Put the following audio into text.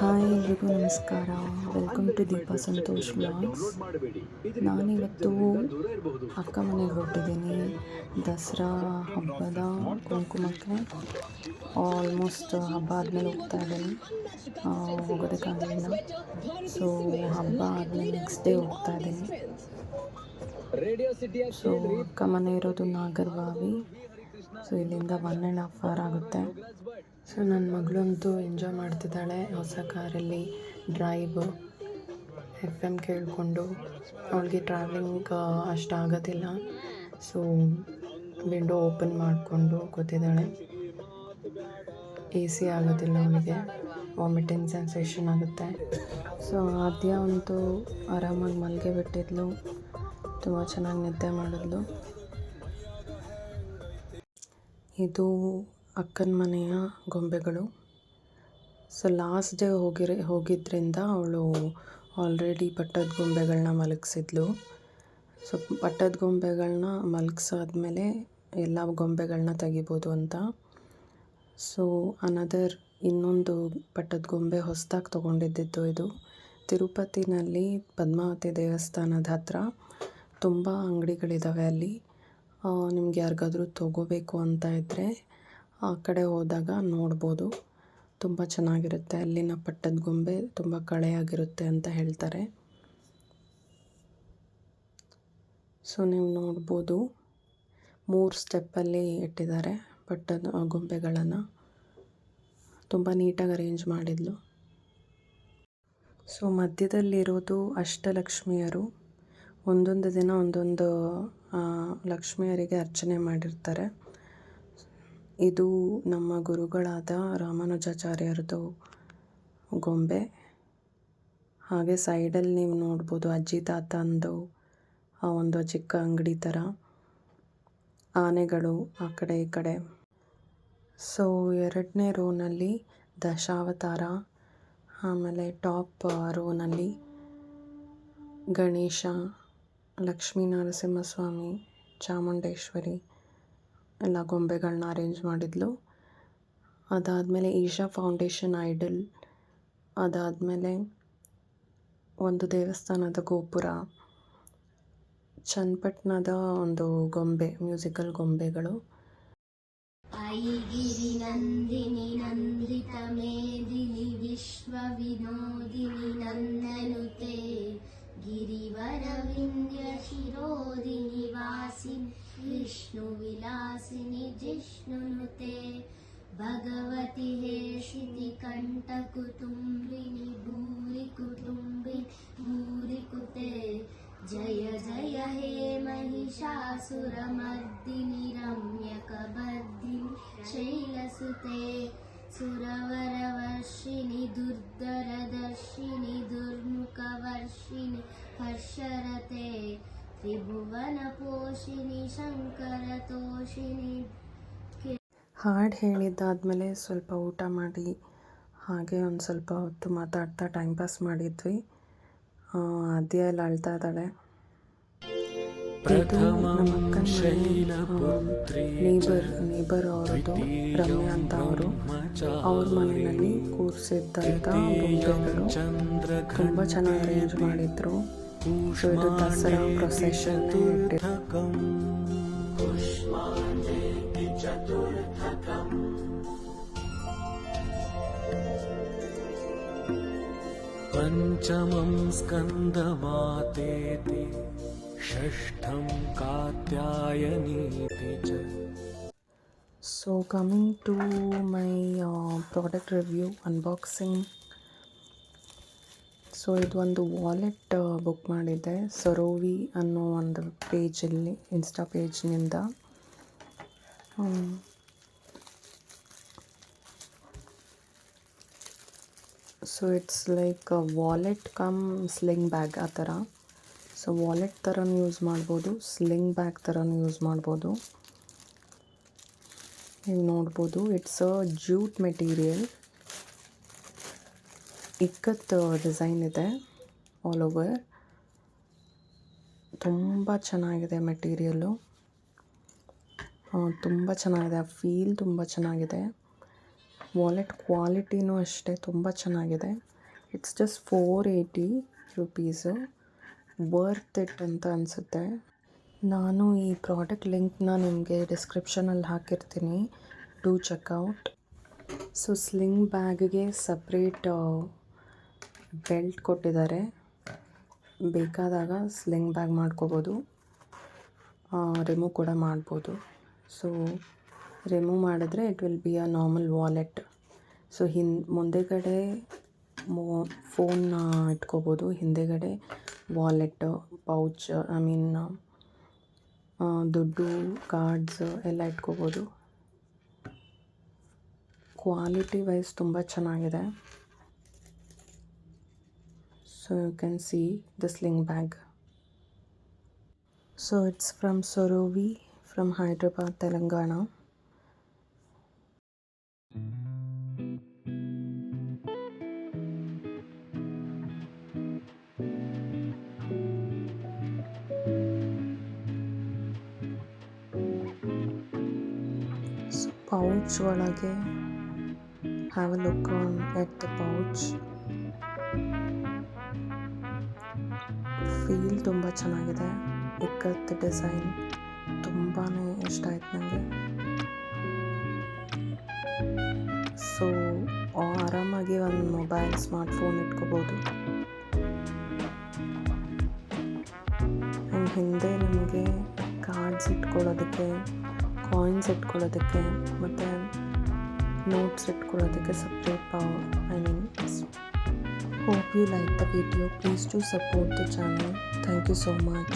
Hi ಎಲ್ರಿಗೂ ನಮಸ್ಕಾರ. Welcome to Deepa Santosh vlogs. ನಾನಿವತ್ತು ಅಕ್ಕ ಮನೆಗೆ ಹೊರಟಿದ್ದೀನಿ. ದಸರಾ ಹಬ್ಬದ ಕುಂಕುಮಕ್ಕೆ ಆಲ್ಮೋಸ್ಟ್ ಹಬ್ಬ ಆದಮೇಲೆ ಹೋಗ್ತಾ ಇದ್ದೀನಿ. ಹೋಗೋದಕ್ಕಾಗಲಿಲ್ಲ. ಸೊ ಹಬ್ಬ ಆದಮೇಲೆ ನೆಕ್ಸ್ಟ್ ಡೇ ಹೋಗ್ತಾ ಇದ್ದೀನಿ. ಸೊ ಅಕ್ಕ ಮನೆ ಇರೋದು ನಾಗರಬಾವಿ. ಸೊ ಇಲ್ಲಿಂದ 1.5 hour ಆಗುತ್ತೆ. ಸೊ ನನ್ನ ಮಗಳಂತೂ ಎಂಜಾಯ್ ಮಾಡ್ತಿದ್ದಾಳೆ ಹೊಸ ಕಾರಲ್ಲಿ ಡ್ರೈವ್. FM ಕೇಳಿಕೊಂಡು. ಅವಳಿಗೆ ಟ್ರಾವೆಲಿಂಗ್ ಅಷ್ಟು ಆಗೋದಿಲ್ಲ. ಸೊ ವಿಂಡೋ ಓಪನ್ ಮಾಡಿಕೊಂಡು ಕೂತಿದ್ದಾಳೆ. AC ಆಗೋದಿಲ್ಲ ಅವಳಿಗೆ, ವಾಮಿಟಿಂಗ್ ಸೆನ್ಸೇಷನ್ ಆಗುತ್ತೆ. ಸೊ ಆದ್ಯ ಅಂತೂ ಆರಾಮಾಗಿ ಮಲ್ಗೆ ಬಿಟ್ಟಿದ್ಲು, ತುಂಬ ಚೆನ್ನಾಗಿ ನಿದ್ದೆ ಮಾಡಿದ್ಲು. ಇದು ಅಕ್ಕನ ಮನೆಯ ಗೊಂಬೆಗಳು. ಸೊ ಲಾಸ್ಟ್ ಡೇ ಹೋಗಿದ್ದರಿಂದ ಅವಳು ಆಲ್ರೆಡಿ ಪಟ್ಟದ ಗೊಂಬೆಗಳನ್ನ ಮಲಗಿಸಿದ್ಲು. ಸೊ ಪಟ್ಟದ ಗೊಂಬೆಗಳನ್ನ ಮಲಗಿಸಾದ್ಮೇಲೆ ಎಲ್ಲ ಗೊಂಬೆಗಳನ್ನ ತೆಗಿಬೋದು ಅಂತ. ಸೊ ಇನ್ನೊಂದು ಪಟ್ಟದ ಗೊಂಬೆ ಹೊಸದಾಗಿ ತೊಗೊಂಡಿದ್ದು ಇದು. ತಿರುಪತಿನಲ್ಲಿ ಪದ್ಮಾವತಿ ದೇವಸ್ಥಾನದ ಹತ್ರ ತುಂಬ ಅಂಗಡಿಗಳಿದ್ದಾವೆ ಅಲ್ಲಿ. ನಿಮ್ಗೆ ಯಾರಿಗಾದ್ರೂ ತೊಗೋಬೇಕು ಅಂತ ಇದ್ದರೆ ಆ ಕಡೆ ಹೋದಾಗ ನೋಡ್ಬೋದು. ತುಂಬ ಚೆನ್ನಾಗಿರುತ್ತೆ. ಅಲ್ಲಿನ ಪಟ್ಟದ ಗೊಂಬೆ ತುಂಬ ಕಳೆಯಾಗಿರುತ್ತೆ ಅಂತ ಹೇಳ್ತಾರೆ. ಸೊ ನೀವು ನೋಡ್ಬೋದು, 3 ಸ್ಟೆಪ್ಪಲ್ಲಿ ಇಟ್ಟಿದ್ದಾರೆ ಪಟ್ಟದ ಗೊಂಬೆಗಳನ್ನು. ತುಂಬ ನೀಟಾಗಿ ಅರೇಂಜ್ ಮಾಡಿದ್ಲು. ಸೊ ಮಧ್ಯದಲ್ಲಿರೋದು ಅಷ್ಟಲಕ್ಷ್ಮಿಯರು. ಒಂದೊಂದು ದಿನ ಒಂದೊಂದು ಲಕ್ಷ್ಮಿಯರಿಗೆ ಅರ್ಚನೆ ಮಾಡಿರ್ತಾರೆ. ಇದು ನಮ್ಮ ಗುರುಗಳಾದ ರಾಮಾನುಜಾಚಾರ್ಯರದು ಗೊಂಬೆ. ಹಾಗೆ ಸೈಡಲ್ಲಿ ನೀವು ನೋಡ್ಬೋದು ಅಜ್ಜಿ ತಾತಂದು ಒಂದು ಚಿಕ್ಕ ಅಂಗಡಿ ಥರ, ಆನೆಗಳು ಆ ಕಡೆ ಈ ಕಡೆ. ಸೊ 2ನೇ ರೋನಲ್ಲಿ ದಶಾವತಾರ, ಆಮೇಲೆ ಟಾಪ್ ರೋನಲ್ಲಿ ಗಣೇಶ, ಲಕ್ಷ್ಮೀ ನರಸಿಂಹಸ್ವಾಮಿ, ಚಾಮುಂಡೇಶ್ವರಿ ಎಲ್ಲ ಗೊಂಬೆಗಳನ್ನ ಅರೇಂಜ್ ಮಾಡಿದ್ಲು. ಅದಾದಮೇಲೆ ಈಶಾ ಫೌಂಡೇಶನ್ ಐಡಲ್, ಅದಾದಮೇಲೆ ಒಂದು ದೇವಸ್ಥಾನದ ಗೋಪುರ, ಚನ್ನಪಟ್ಟಣದ ಒಂದು ಗೊಂಬೆ, ಮ್ಯೂಸಿಕಲ್ ಗೊಂಬೆಗಳು. ಐಗಿರಿ ನಂದಿನಿ ನಂದಿತ ಮೇದಿನಿ ವಿಶ್ವ ವಿನೋದಿನಿ ನಂದನುತೆ ಗಿರಿವರ ವಿಂಧ್ಯ ಶಿರೋದಿನಿ ವಾಸಿನಿ ವಿಷ್ಣು ವಿಲಾಸಿನಿ ಜಿಷ್ಣುನುತೆ ಭಗವತಿ ಹೇಷಿತಿ ಕಂಠ ಕುಟುಂಬಿನಿ ಭೂರಿ ಕುಟುಂಬಿನಿ ಭೂರಿ ಕುತೆ ಜಯ ಜಯ ಹೇ महिषासुरमर्दिनि रम्यकबर्दिनि शैलसुते सुरवरवर्षिणि दुर्धरदर्शिनि दुर्मुखवर्षिणि हर्षरते त्रिभुवनपोषिणि शङ्करतोषिणि. ಹಾಡು ಹೇಳಿದ್ದಾದಮೇಲೆ ಸ್ವಲ್ಪ ಊಟ ಮಾಡಿ ಹಾಗೆ ಒಂದು ಸ್ವಲ್ಪ ಹೊತ್ತು ಮಾತಾಡ್ತಾ ಟೈಮ್ ಪಾಸ್ ಮಾಡಿದ್ವಿ. ಆದ್ಯ ಎಲ್ಲ ಅಳ್ತಾ ಇದ್ದಾಳೆ. ಇದು ನಮ್ಮ ಅಕ್ಕನ ನೇಬರ್ ಅವರದು, ರಮ್ಯಾ ಅಂತ ಅವ್ರ ಮನೆಯಲ್ಲಿ ಕೂರಿಸಿದ್ದಂಥ ಬೊಂಬೆಗಳು ತುಂಬ ಚೆನ್ನಾಗಿ ಅರೇಂಜ್ ಮಾಡಿದ್ರು. ಸೊ ಇದು ದಸರಾ ಪ್ರೊಸೆಷನ್ पंचमं स्कन्दमातेति षष्ठं कात्यायनीति च. So coming to my product review unboxing. So ಇದು ಒಂದು ವಾಲೆಟ್ ಬುಕ್ ಮಾಡಿದ್ದೆ ಸರೋವಿ ಅನ್ನೋ ಒಂದು ಪೇಜಲ್ಲಿ, ಇನ್ಸ್ಟಾ ಪೇಜ್ನಿಂದ. So it's like wallet cum sling bag ಆ ಥರ. ಸೊ ವಾಲೆಟ್ ಥರನೂ ಯೂಸ್ ಮಾಡ್ಬೋದು, ಸ್ಲಿಂಗ್ ಬ್ಯಾಗ್ ಥರನೂ ಯೂಸ್ ಮಾಡ್ಬೋದು. ನೀವು ನೋಡ್ಬೋದು, it's a jute material. Ikat design ಇದೆ ಆಲ್ ಓವರ್. ತುಂಬ ಚೆನ್ನಾಗಿದೆ ಮೆಟೀರಿಯಲ್ಲು, ತುಂಬ ಚೆನ್ನಾಗಿದೆ. ಆ ಫೀಲ್ ತುಂಬ ಚೆನ್ನಾಗಿದೆ. ವಾಲೆಟ್ ಕ್ವಾಲಿಟಿನೂ ಅಷ್ಟೇ ತುಂಬ ಚೆನ್ನಾಗಿದೆ. It's just 480 rupees. Worth it ಅಂತ ಅನಿಸುತ್ತೆ. ನಾನು ಈ ಪ್ರಾಡಕ್ಟ್ ಲಿಂಕ್ನ ನಿಮಗೆ ಡಿಸ್ಕ್ರಿಪ್ಷನಲ್ಲಿ ಹಾಕಿರ್ತೀನಿ. To check out. ಸೊ ಸ್ಲಿಂಗ್ ಬ್ಯಾಗ್ಗೆ ಸಪ್ರೇಟ್ ಬೆಲ್ಟ್ ಕೊಟ್ಟಿದ್ದಾರೆ. ಬೇಕಾದಾಗ ಸ್ಲಿಂಗ್ ಬ್ಯಾಗ್ ಮಾಡ್ಕೋಬೋದು, ರಿಮೂವ್ ಕೂಡ ಮಾಡ್ಬೋದು. ಸೊ ರಿಮೂವ್ ಮಾಡಿದ್ರೆ it will be a normal wallet. So ಮುಂದೆಗಡೆ ಫೋನ್ನ ಇಟ್ಕೋಬೋದು, ಹಿಂದೆಗಡೆ ವಾಲೆಟ್, ಪೌಚ್, ದುಡ್ಡು, ಕಾರ್ಡ್ಸ್ ಎಲ್ಲ ಇಟ್ಕೋಬೋದು. ಕ್ವಾಲಿಟಿ ವೈಸ್ ತುಂಬ ಚೆನ್ನಾಗಿದೆ. So you can see the sling bag. So it's from Sorovi from Hyderabad, Telangana. So pouch ಒಳಗೆ have a look at the pouch. Feel ತುಂಬ ಚೆನ್ನಾಗಿದೆ. ಇಕ್ಕತ್ತು ಡಿಸೈನ್ ತುಂಬಾ ಇಷ್ಟ ಆಯ್ತು ನನಗೆ. ಸೊ ಆರಾಮಾಗಿ ಒಂದು ಮೊಬೈಲ್, ಸ್ಮಾರ್ಟ್ಫೋನ್ ಇಟ್ಕೋಬೋದು. ಆ್ಯಂಡ್ ಹಿಂದೆ ನಿಮಗೆ ಕಾರ್ಡ್ಸ್ ಇಟ್ಕೊಳ್ಳೋದಕ್ಕೆ, ಕಾಯಿನ್ಸ್ ಇಟ್ಕೊಳ್ಳೋದಕ್ಕೆ ಮತ್ತು ನೋಟ್ಸ್ ಇಟ್ಕೊಳ್ಳೋದಕ್ಕೆ separate Hope you liked the video. Please do support the channel. Thank you so much.